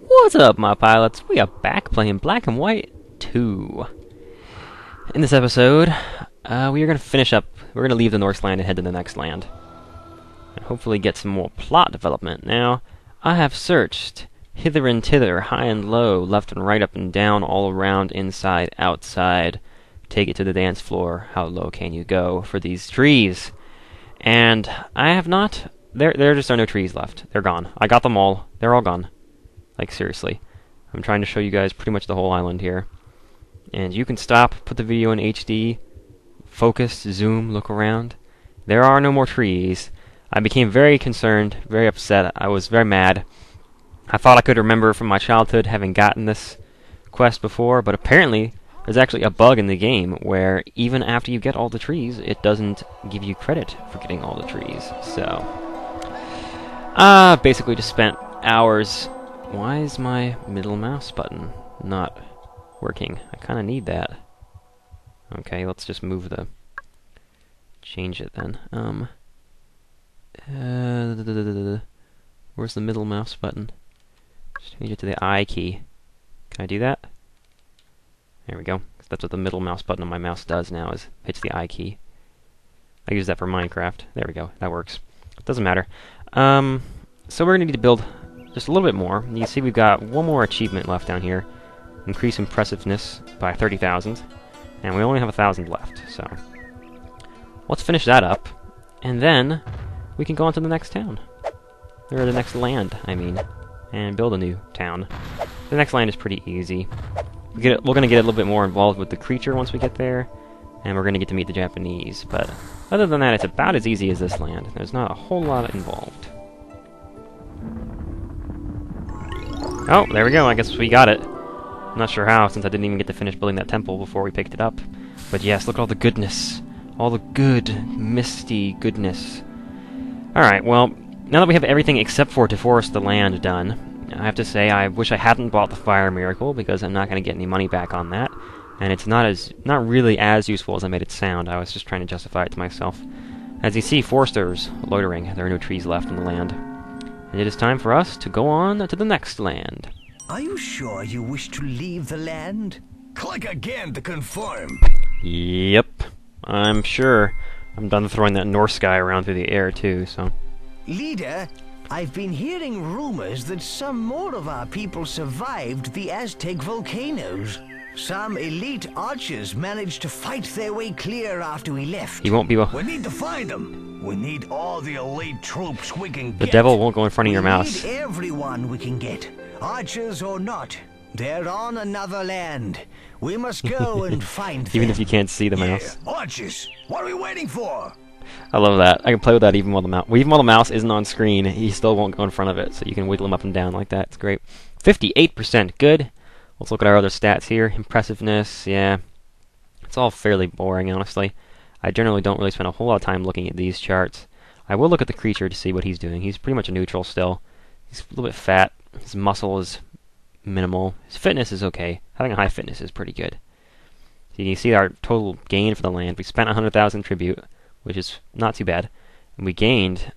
What's up, my pilots? We are back playing Black and White 2. In this episode, we are going to finish up. We're going to leave the Norse land and head to the next land. And hopefully get some more plot development. Now, I have searched hither and thither, high and low, left and right, up and down, all around, inside, outside. Take it to the dance floor. How low can you go for these trees? And I have not... There just are no trees left. They're gone. I got them all. They're all gone. Like, seriously. I'm trying to show you guys pretty much the whole island here. And you can stop, put the video in HD, focus, zoom, look around. There are no more trees. I became very concerned, very upset. I was very mad. I thought I could remember from my childhood having gotten this quest before, but apparently there's actually a bug in the game where even after you get all the trees, it doesn't give you credit for getting all the trees. So... basically just spent hours... Why is my middle mouse button not working? I kind of need that. Okay, let's just move the... Change it then. Where's the middle mouse button? Just change it to the I key. Can I do that? There we go. That's what the middle mouse button on my mouse does now, is hits the I key. I use that for Minecraft. There we go. That works. Doesn't matter. So we're going to need to build just a little bit more. You can see we've got one more achievement left down here. Increase impressiveness by 30,000. And we only have 1,000 left, so... Let's finish that up. And then we can go on to the next town. Or the next land, I mean. And build a new town. The next land is pretty easy. We're going to get a little bit more involved with the creature once we get there. And we're going to get to meet the Japanese. But other than that, it's about as easy as this land. There's not a whole lot involved. Oh, there we go. I guess we got it. I'm not sure how, since I didn't even get to finish building that temple before we picked it up. But yes, look at all the goodness. All the good, misty goodness. Alright, well, now that we have everything except for deforest the land done, I have to say I wish I hadn't bought the fire miracle, because I'm not going to get any money back on that. And it's not really as useful as I made it sound. I was just trying to justify it to myself. As you see, foresters loitering. There are no trees left in the land. And it is time for us to go on to the next land. Are you sure you wish to leave the land? Click again to confirm. Yep, I'm sure. I'm done throwing that Norse guy around through the air too, so... Leader, I've been hearing rumors that some more of our people survived the Aztec volcanoes. Some elite archers managed to fight their way clear after we left. He won't be... We need to find them. We need all the elite troops we can get. The devil won't go in front of your mouse. We need everyone we can get. Archers or not. They're on another land. We must go and find them. Even if you can't see the mouse. Archers, what are we waiting for? I love that. I can play with that even while the mouse... Even while the mouse isn't on screen, he still won't go in front of it, so you can wiggle him up and down like that. It's great. 58%. Good. Let's look at our other stats here. Impressiveness, yeah. It's all fairly boring, honestly. I generally don't really spend a whole lot of time looking at these charts. I will look at the creature to see what he's doing. He's pretty much a neutral still. He's a little bit fat. His muscle is minimal. His fitness is okay. Having a high fitness is pretty good. So you can see our total gain for the land. We spent 100,000 tribute, which is not too bad. And we gained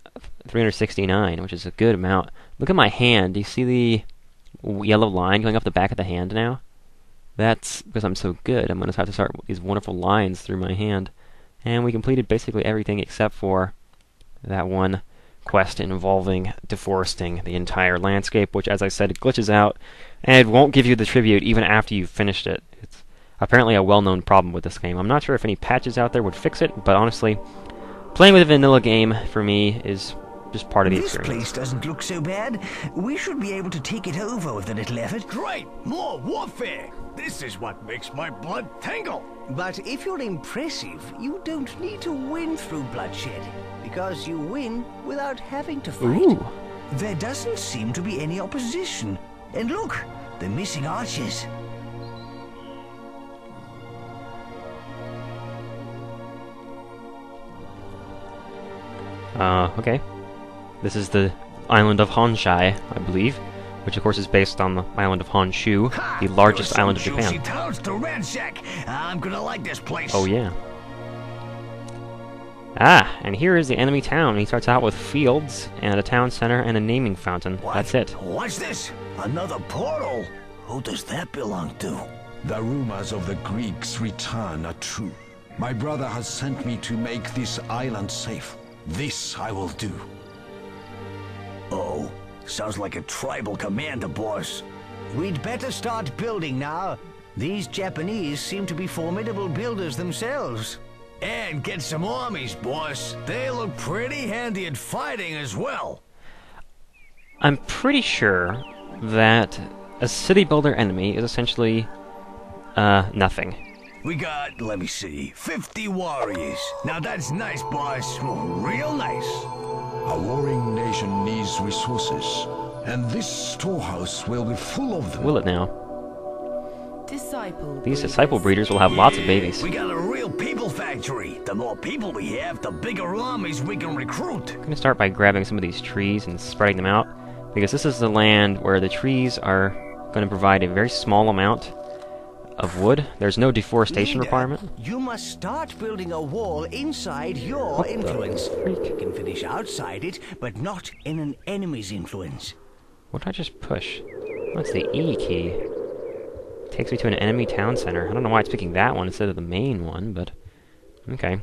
369, which is a good amount. Look at my hand. Do you see the yellow line going up the back of the hand now? That's because I'm so good. I'm going to have to start these wonderful lines through my hand. And we completed basically everything except for that one quest involving deforesting the entire landscape, which, as I said, it glitches out, and it won't give you the tribute even after you've finished it. It's apparently a well-known problem with this game. I'm not sure if any patches out there would fix it, but honestly, playing with a vanilla game, for me, is just part of the experience. This place doesn't look so bad. We should be able to take it over with a little effort. Great! More warfare! This is what makes my blood tingle! But if you're impressive, you don't need to win through bloodshed, because you win without having to fight. Ooh. There doesn't seem to be any opposition. And look, the missing archers. Okay. This is the island of Honshai, I believe, which of course is based on the island of Honshu, the largest island of Japan. Towns to ransack. I'm gonna like this place. Oh yeah. Ah, and here is the enemy town. He starts out with fields and a town center and a naming fountain. What? That's it. What's this? Another portal? Who does that belong to? The rumors of the Greeks' return are true. My brother has sent me to make this island safe. This I will do. Oh, sounds like a tribal commander, boss. We'd better start building now. These Japanese seem to be formidable builders themselves. And get some armies, boss. They look pretty handy at fighting as well. I'm pretty sure that a city builder enemy is essentially nothing. We got, let me see, 50 warriors. Now that's nice, boss. Real nice. A warring nation needs resources, and this storehouse will be full of them. Will it now? Disciple These disciple breeders will have lots of babies. We got a real people factory. The more people we have, the bigger armies we can recruit. I'm going to start by grabbing some of these trees and spreading them out, because this is the land where the trees are going to provide a very small amount of wood. There's no deforestation Leader, requirement. You must start building a wall inside your What the influence. freak? You can finish outside it, but not in an enemy's influence. What did I just push? What's the E key? Takes me to an enemy town center. I don't know why it's picking that one instead of the main one, but okay.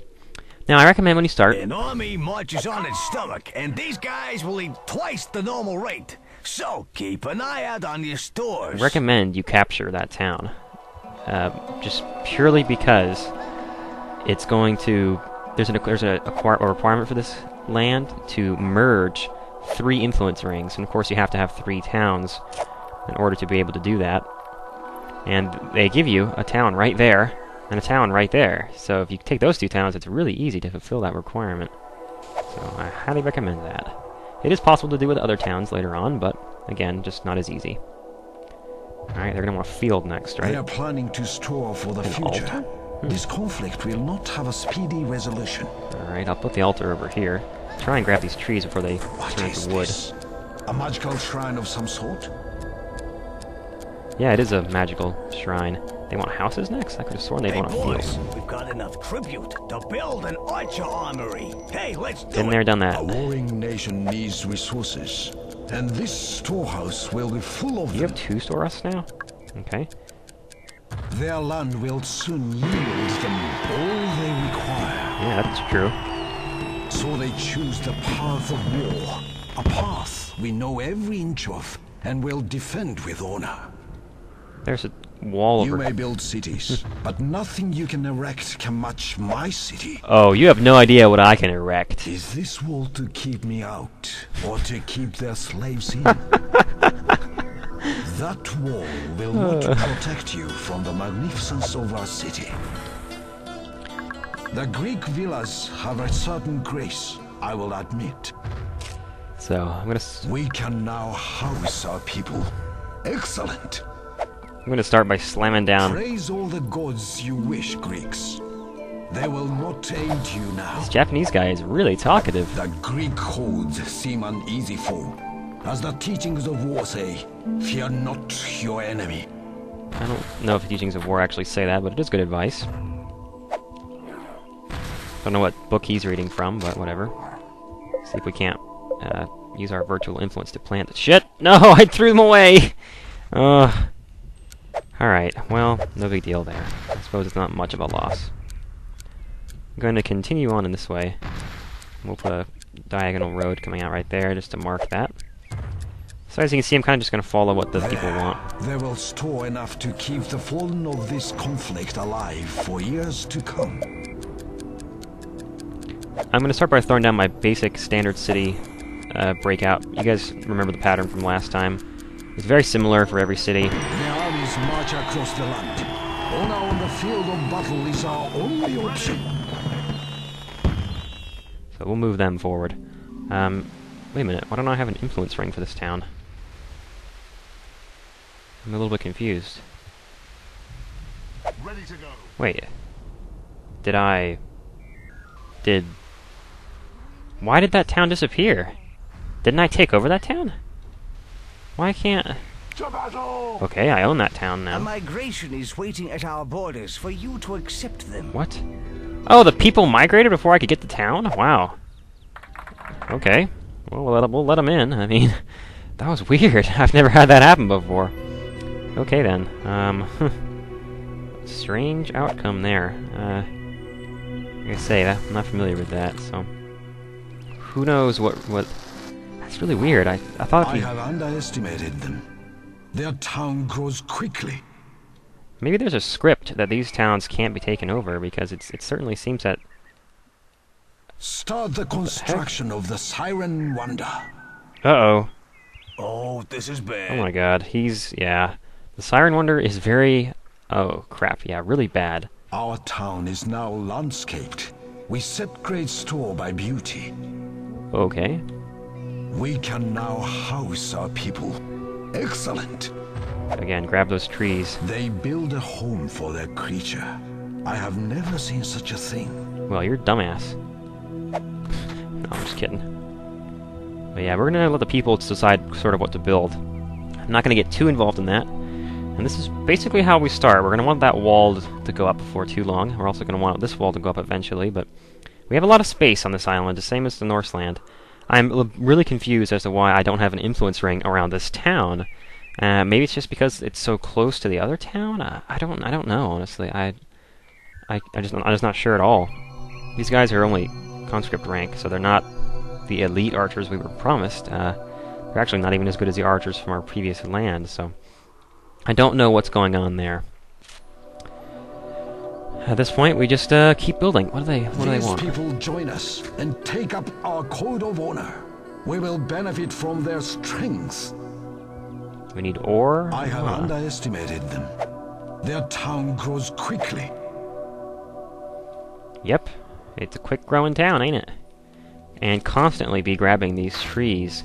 Now, I recommend when you start... An army marches on its stomach, and these guys will eat twice the normal rate. So, keep an eye out on your stores. recommend you capture that town. Just purely because it's going to... There's a requirement for this land to merge 3 influence rings, and of course you have to have 3 towns in order to be able to do that. And they give you a town right there, and a town right there. So if you take those 2 towns, it's really easy to fulfill that requirement. So I highly recommend that. It is possible to do with other towns later on, but again, just not as easy. Alright, they're going to want a field next, right? They are planning to store for the future. This conflict will not have a speedy resolution. Alright, I'll put the altar over here. Try and grab these trees before they What turn is into wood. this? A magical shrine of some sort? Yeah, it is a magical shrine. They want houses next? I could have sworn they'd Hey, want a boys, field. we've got enough tribute to build an archer armory. Hey, let's do Been it. there, done A that. warring nation needs resources, and this storehouse will be full of You them. have 2 storehouses now? Okay. Their land will soon yield them all they require. Yeah, that's true. So they choose the path of war, a path we know every inch of and will defend with honor. There's a wall You over... may build cities, but nothing you can erect can match my city. Oh, you have no idea what I can erect. Is this wall to keep me out, or to keep their slaves in? That wall will not protect you from the magnificence of our city. The Greek villas have a certain grace, I will admit. So, I'm gonna We can now house our people. Excellent. start by slamming down. Praise all the gods you wish, Greeks. They will not aid you now. This Japanese guy is really talkative. The Greek hordes seem an easy foe. As the teachings of war say, fear not your enemy. I don't know if the teachings of war actually say that, but it is good advice. Don't know what book he's reading from, but whatever. See if we can't use our virtual influence to plant the shit. No, I threw them away. Alright, well, no big deal there. I suppose it's not much of a loss. I'm going to continue on in this way. We'll put a diagonal road coming out right there just to mark that. So as you can see, I'm kind of just going to follow what the people want. They will store enough to keep the fallen of this conflict alive for years to come. I'm going to start by throwing down my basic standard city breakout. You guys remember the pattern from last time. It's very similar for every city. Their armies march across the land. Honor on the field of battle is our only option. So we'll move them forward. Wait a minute, why don't I have an influence ring for this town? I'm a little bit confused. Ready to go. Wait. Why did that town disappear? Didn't I take over that town? Why can't... To battle! Okay, I own that town A now. migration is waiting at our borders for you to accept them. What? Oh, the people migrated before I could get to town? Wow. Okay. Well, we'll let them in. I mean, that was weird. I've never had that happen before. Okay, then. Strange outcome there. Like I say, I'm not familiar with that, so... Who knows what... That's really weird. I thought if I you... have underestimated them. Their town grows quickly. Maybe there's a script that these towns can't be taken over, because it certainly seems that... Start the construction of the Siren Wonder. Uh-oh. Oh, this is bad. Oh my god. Yeah. The Siren Wonder is very... Oh, crap. Yeah, really bad. Our town is now landscaped. We set great store by beauty. Okay. We can now house our people. Excellent. Again, grab those trees. They build a home for their creature. I have never seen such a thing. Well, you're a dumbass. No, I'm just kidding. But yeah, we're gonna let the people decide sort of what to build. I'm not gonna get too involved in that. And this is basically how we start. We're gonna want that wall to go up before too long. We're also gonna want this wall to go up eventually, but we have a lot of space on this island, the same as the Norse land. I'm really confused as to why I don't have an influence ring around this town. Maybe it's just because it's so close to the other town. I don't know, honestly. I'm just not sure at all. These guys are only conscript rank, so they're not the elite archers we were promised. They're actually not even as good as the archers from our previous land, so I don't know what's going on there. At this point, we just keep building. What do they want? These people join us and take up our code of honor. We will benefit from their strength. We need ore. I have underestimated them. Their town grows quickly. Yep, it's a quick growing town, ain't it? And constantly be grabbing these trees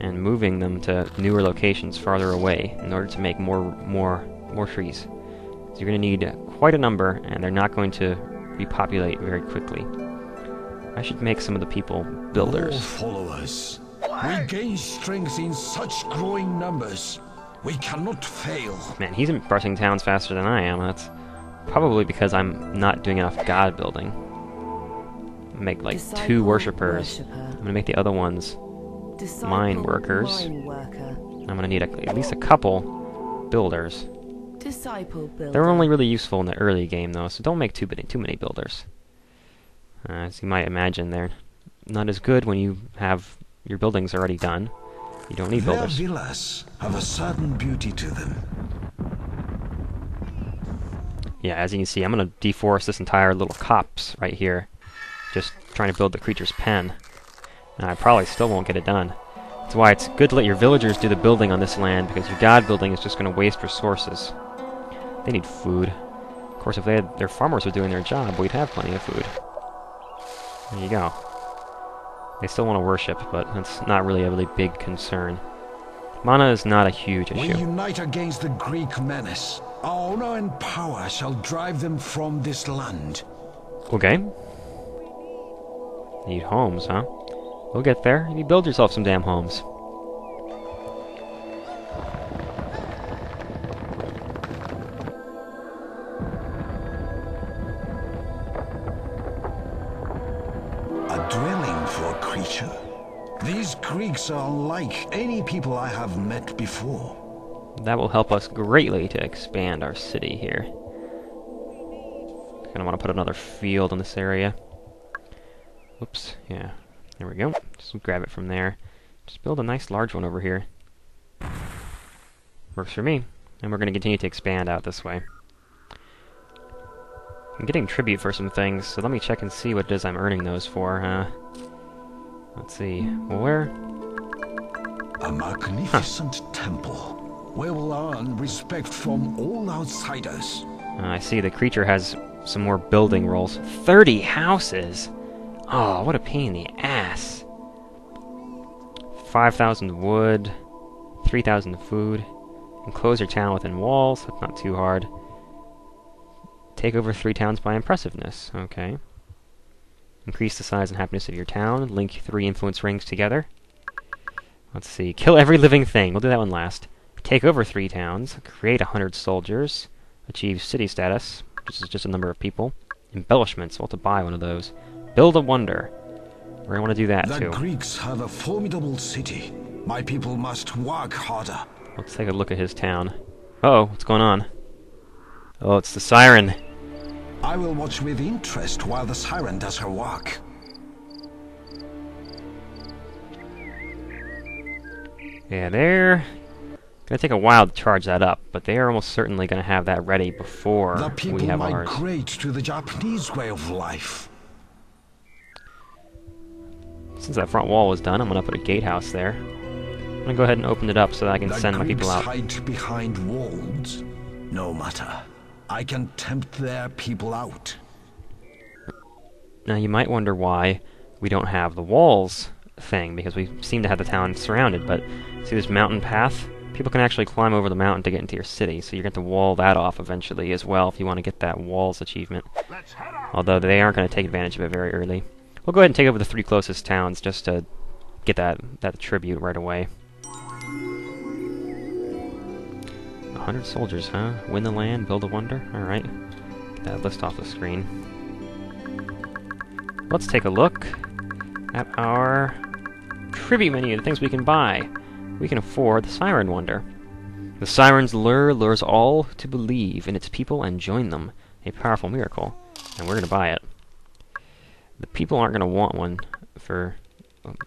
and moving them to newer locations farther away in order to make more trees. So you're going to need quite a number, and they're not going to repopulate very quickly. I should make some of the people builders. More followers. We gain strength in such growing numbers. We cannot fail. Man, he's impressing towns faster than I am. That's probably because I'm not doing enough god building. Make like Disciple 2 worshippers. worshipper. I'm gonna make the other ones Disciple mine workers. wine worker. I'm gonna need at least a couple builders. Disciple builder. They're only really useful in the early game though, so don't make too many builders. As you might imagine, they're not as good when you have your buildings already done. You don't need Their builders. villas have a certain beauty to them. Yeah, as you can see, I'm gonna deforest this entire little copse right here. Just trying to build the creature's pen. And I probably still won't get it done. That's why it's good to let your villagers do the building on this land, because your god building is just going to waste resources. They need food. Of course, if their farmers were doing their job, we'd have plenty of food. There you go. They still want to worship, but that's not really a really big concern. Mana is not a huge We issue. unite against the Greek menace. Our honor and power shall drive them from this land. Okay. Need homes, huh? We'll get there. You build yourself some damn homes. A dwelling for a creature. These Greeks are unlike any people I have met before. That will help us greatly to expand our city here. Kinda wanna put another field in this area. Whoops, yeah. There we go. Just grab it from there. Just build a nice large one over here. Works for me. And we're gonna continue to expand out this way. I'm getting tribute for some things, so let me check and see what it is I'm earning those for. Let's see. Well, where? A magnificent temple. We will earn respect from all outsiders. I see the creature has some more building rolls. 30 houses! Oh, what a pain in the ass. 5,000 wood, 3,000 food. Enclose your town within walls, that's not too hard. Take over 3 towns by impressiveness, okay. Increase the size and happiness of your town. Link 3 influence rings together. Let's see. Kill every living thing. We'll do that one last. Take over 3 towns. Create 100 soldiers. Achieve city status, which is just a number of people. Embellishments. We'll have to buy one of those. Build a wonder. We're going to want to do that, The too. Greeks have a formidable city. My people must work harder. Let's take a look at his town. Uh-oh, what's going on? Oh, it's the siren. I will watch with interest while the siren does her work. Yeah, they're gonna take a while to charge that up, but they are almost certainly gonna have that ready before The people we have ours. migrate to the Japanese way of life. Since that front wall is done, I'm gonna put a gatehouse there. I'm gonna go ahead and open it up so that I can The send my people Greeks out. hide behind walls. No matter. I can tempt their people out. Now you might wonder why we don't have the walls thing, because we seem to have the town surrounded, but see this mountain path? People can actually climb over the mountain to get into your city, so you're going to have to wall that off eventually as well if you want to get that walls achievement. Although they aren't going to take advantage of it very early. We'll go ahead and take over the 3 closest towns just to get that tribute right away. 100 soldiers, huh? Win the land, build a wonder? Alright. Get that list off the screen. Let's take a look at our tribute menu, the things we can buy. We can afford the Siren Wonder. The siren's lure lures all to believe in its people and join them. A powerful miracle. And we're going to buy it. The people aren't going to want one for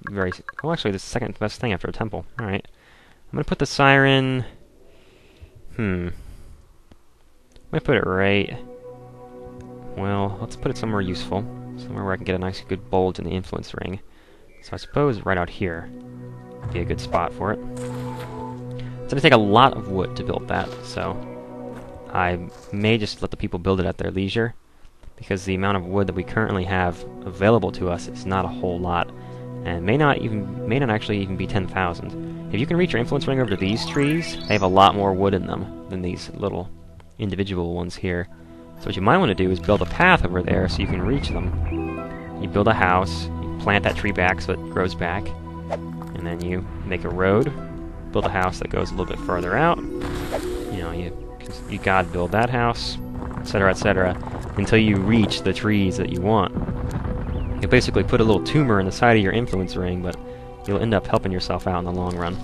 very... Oh, actually, this is the second best thing after a temple. Alright. I'm going to put the siren... I'm going to put it right... Well, let's put it somewhere useful. Somewhere where I can get a nice good bulge in the influence ring. So I suppose right out here would be a good spot for it. It's going to take a lot of wood to build that, so I may just let the people build it at their leisure, because the amount of wood that we currently have available to us is not a whole lot, and may not actually even be 10,000. If you can reach your influence ring over to these trees, they have a lot more wood in them than these little individual ones here. So what you might want to do is build a path over there so you can reach them. You build a house, you plant that tree back so it grows back, and then you make a road, build a house that goes a little bit further out. You know, you gotta build that house, etc., until you reach the trees that you want. You basically put a little tumor in the side of your influence ring, but you'll end up helping yourself out in the long run.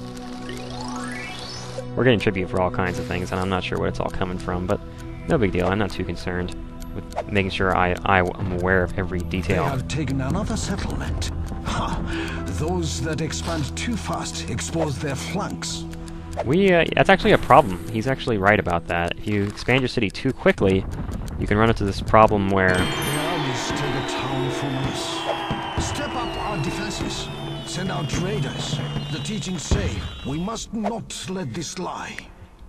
We're getting tribute for all kinds of things, and I'm not sure where it's all coming from, but no big deal. I'm not too concerned with making sure I'm aware of every detail. They have taken another settlement. Ha! Those that expand too fast expose their flanks. That's actually a problem. He's actually right about that. If you expand your city too quickly, you can run into this problem where... The armies take a town from us. Step up our defenses. Send out raiders. The teachings say we must not let this lie.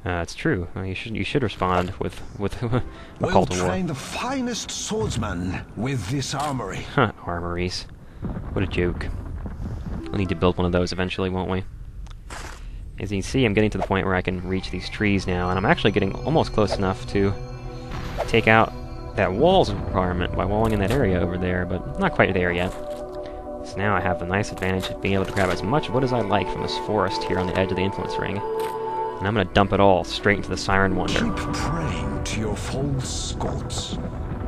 It's true. You should respond with a We'll call to war. train the finest swordsmen with this armory. Huh, armories. What a joke. We'll need to build one of those eventually, won't we? As you can see, I'm getting to the point where I can reach these trees now, and I'm actually getting almost close enough to take out that walls requirement by walling in that area over there, but not quite there yet. So now I have the nice advantage of being able to grab as much wood as I like from this forest here on the edge of the influence ring. And I'm going to dump it all straight into the Siren Wonder. Keep praying to your false gods.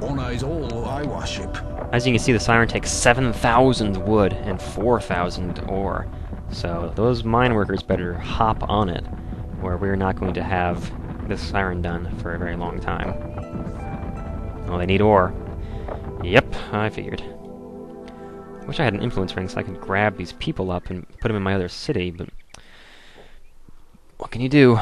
Honor is all I worship. As you can see, the Siren takes 7,000 wood and 4,000 ore. So those mine workers better hop on it, or we're not going to have this Siren done for a very long time. Oh, they need ore. Yep, I figured. Wish I had an influence ring so I could grab these people up and put them in my other city, but... what can you do?